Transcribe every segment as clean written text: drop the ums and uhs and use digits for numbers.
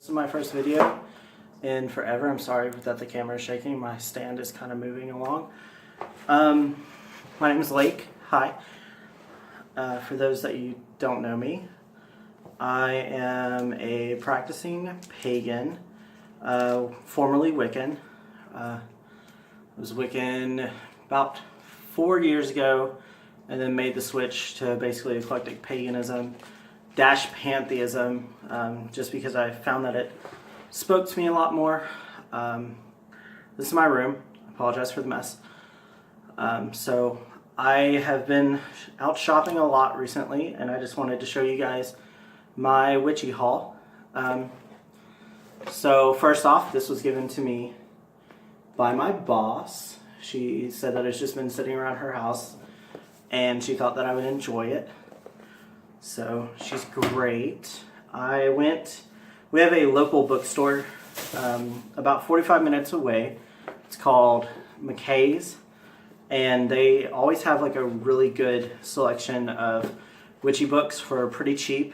This is my first video in forever. I'm sorry that the camera is shaking. My stand is kind of moving along. My name is Lake. Hi. For those that you don't know me, I am a practicing pagan, formerly Wiccan. I was Wiccan about 4 years ago and then made the switch to basically eclectic paganism / pantheism, just because I found that it spoke to me a lot more. This is my room. I apologize for the mess. So I have been out shopping a lot recently, and I just wanted to show you guys my witchy haul. So first off, this was given to me by my boss. She said that it's just been sitting around her house and she thought that I would enjoy it. So she's great. We have a local bookstore about 45 minutes away. It's called McKay's, and they always have like a really good selection of witchy books for pretty cheap.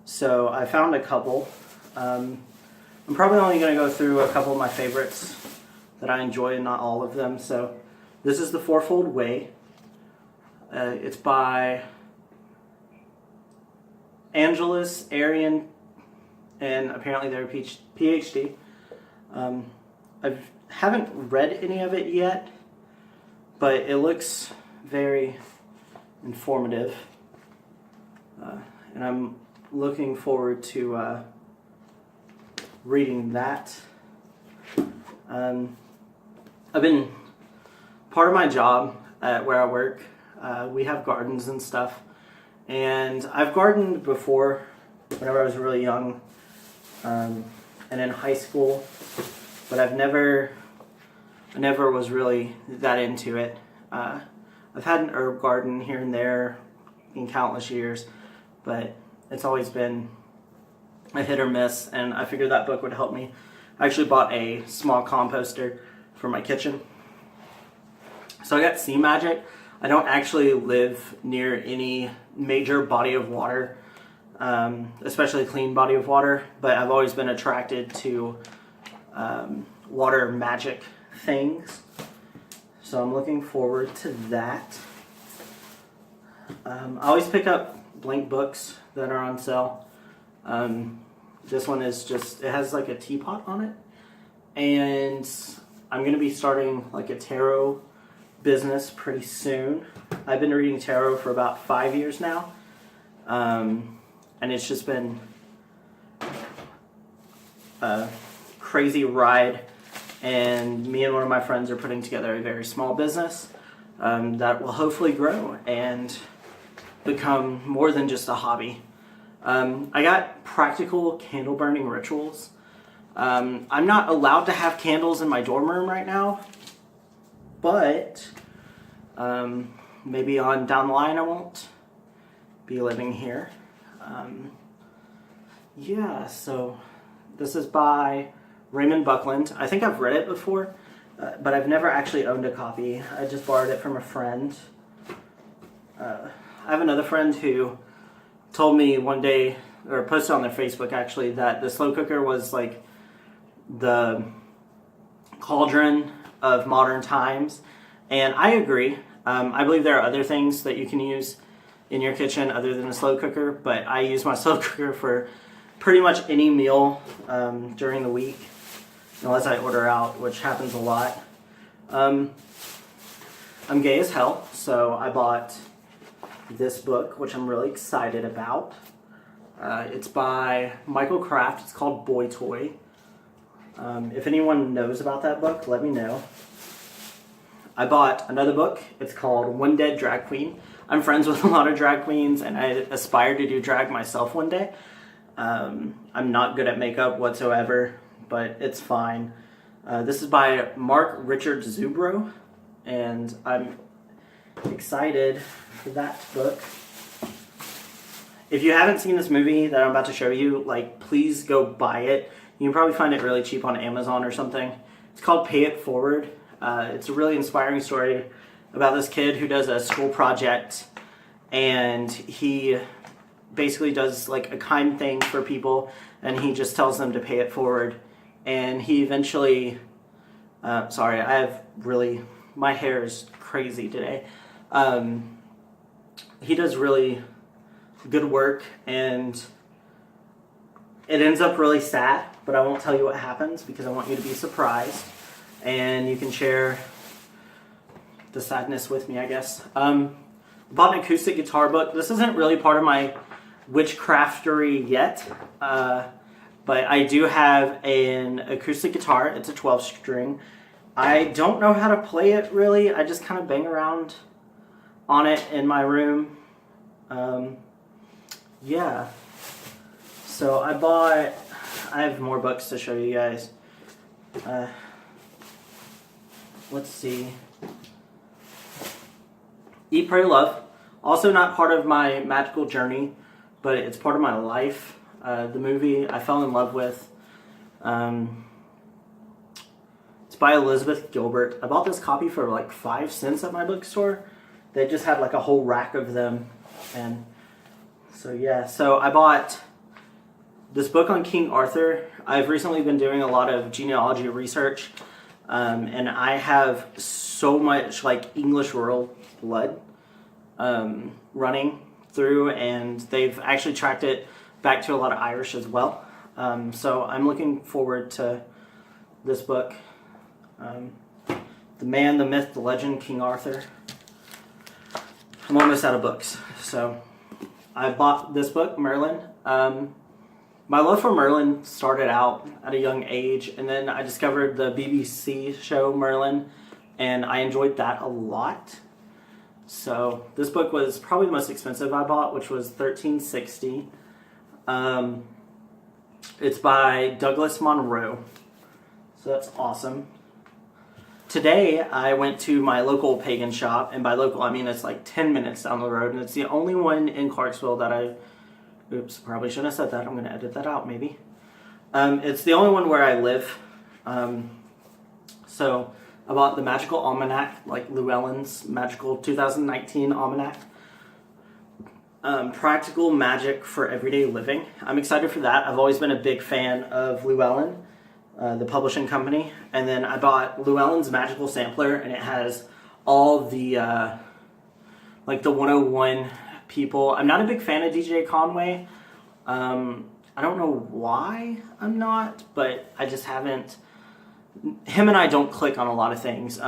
So I found a couple. I'm probably only going to go through a couple of my favorites that I enjoy and not all of them. So this is The Fourfold Way. It's by Angelus, Arian, and apparently they're a PhD. I haven't read any of it yet, but it looks very informative, and I'm looking forward to reading that. I've been part of my job at where I work. We have gardens and stuff. And I've gardened before, whenever I was really young, and in high school, but I never was really that into it. I've had an herb garden here and there in countless years, but it's always been a hit or miss, and I figured that book would help me. I actually bought a small composter for my kitchen. So I got Sea Magic. I don't actually live near any major body of water, especially clean body of water, but I've always been attracted to water magic things. So I'm looking forward to that. I always pick up blank books that are on sale. This one is just, it has like a teapot on it, and I'm going to be starting like a tarot business pretty soon. I've been reading tarot for about 5 years now, and it's just been a crazy ride, and me and one of my friends are putting together a very small business that will hopefully grow and become more than just a hobby. I got practical candle burning rituals. I'm not allowed to have candles in my dorm room right now, but maybe on down the line I won't be living here. Yeah, so this is by Raymond Buckland. I think I've read it before, but I've never actually owned a copy. I just borrowed it from a friend. I have another friend who told me one day, or posted on their Facebook actually, that the slow cooker was like the cauldron of modern times, and I agree. I believe there are other things that you can use in your kitchen other than a slow cooker, but I use my slow cooker for pretty much any meal during the week, unless I order out, which happens a lot. I'm gay as hell, so I bought this book, which I'm really excited about. It's by Michael Kraft. It's called Boy Toy. If anyone knows about that book, let me know. I bought another book. It's called One Dead Drag Queen. I'm friends with a lot of drag queens, and I aspire to do drag myself one day. I'm not good at makeup whatsoever, but it's fine. This is by Mark Richard Zubro, and I'm excited for that book. If you haven't seen this movie that I'm about to show you, like, please go buy it. You can probably find it really cheap on Amazon or something. It's called Pay It Forward. It's a really inspiring story about this kid who does a school project, and he basically does like a kind thing for people and he just tells them to pay it forward. And he eventually, sorry, my hair is crazy today. He does really good work, and it ends up really sad, but I won't tell you what happens because I want you to be surprised, and you can share the sadness with me, I guess. Bought an acoustic guitar book. This isn't really part of my witchcraftery yet, but I do have an acoustic guitar. It's a 12-string. I don't know how to play it really. I just kind of bang around on it in my room. Yeah. So I have more books to show you guys. Let's see. Eat, Pray, Love. Also not part of my magical journey, but it's part of my life. The movie I fell in love with. It's by Elizabeth Gilbert. I bought this copy for like 5 cents at my bookstore. They just had like a whole rack of them. And so yeah, so I bought this book on King Arthur. I've recently been doing a lot of genealogy research. And I have so much like English royal blood running through, and they've actually tracked it back to a lot of Irish as well. So I'm looking forward to this book. The Man, the Myth, the Legend, King Arthur. I'm almost out of books. So I bought this book, Merlin. My love for Merlin started out at a young age, and then I discovered the BBC show Merlin, and I enjoyed that a lot. So this book was probably the most expensive I bought, which was $13.60. It's by Douglas Monroe, so that's awesome. Today I went to my local pagan shop, and by local I mean it's like 10 minutes down the road, and it's the only one in Clarksville that oops, probably shouldn't have said that. I'm going to edit that out maybe. It's the only one where I live. So I bought the Magical Almanac, like Llewellyn's Magical 2019 Almanac. Practical Magic for Everyday Living. I'm excited for that. I've always been a big fan of Llewellyn, the publishing company. And then I bought Llewellyn's Magical Sampler, and it has all the, like the 101 people. I'm not a big fan of DJ Conway. I don't know why I'm not, but I just haven't. Him and I don't click on a lot of things.